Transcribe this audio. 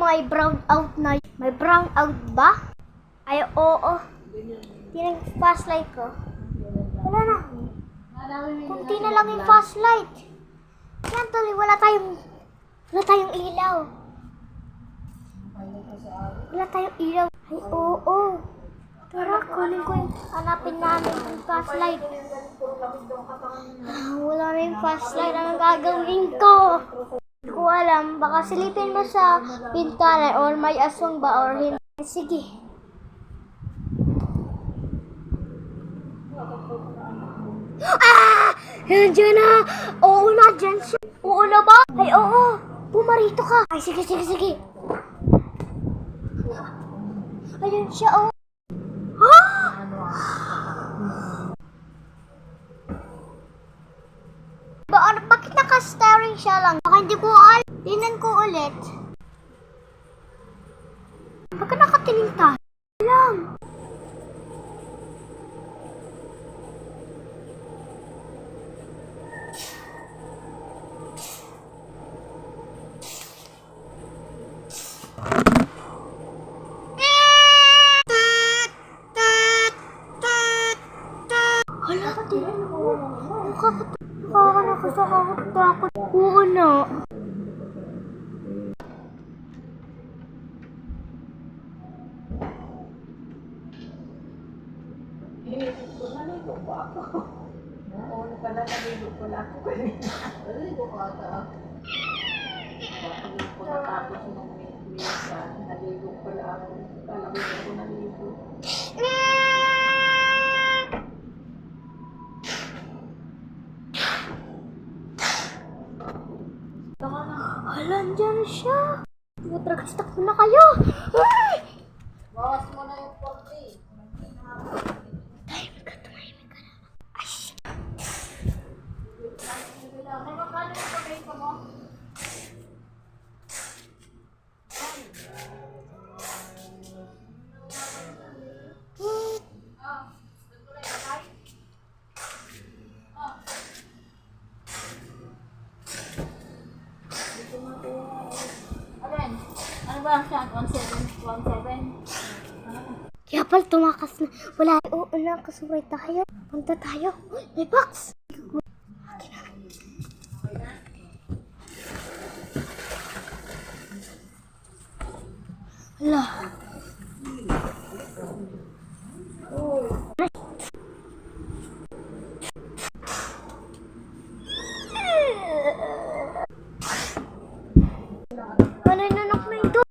may brown out na. May brown out ba? Ay, oo. Tingnan yung flashlight ko. Wala na. Kunti na lang yung flashlight. Yan tuloy, wala tayong ilaw. Wala tayong ilaw. Ay, oo. Tara, kunin ko yung hanapin namin yung flashlight. Wala na yung flashlight. Anong gagawin ko? Hindi ko alam. Baka silipin mo sa pintalan or may aswang ba or hindi. Sige. Ah! Nandiyan na! Oo na, dyan siya. Oo na ba? Ay, oo. Pumarito ka. Ay, sige. Ayun siya, oh. Bakit naka-staring siya lang? Baka hindi ko alam. Tingnan ko ulit. Bakit nakatingin ka? Alam. Hala, tingnan ko. Nakakatakot. Oo na. Naligo ba ako? Oo, pala naligo pala ako kanina. Naligo ka ata. Bakit ko natapos nung misa, naligo pala ako. Talagang ako naligo. Hala, andyan siya. Matragastak mo na kayo. Ay! Bawas mo na yung 40. Tumahimik ka na. Ay! Magkano yung pagkain ko mo? Ano ba ang siya? 17? Kaya pala tumakas na. Wala. Oo na, kasuray tayo. Punta tayo. May box. Hala.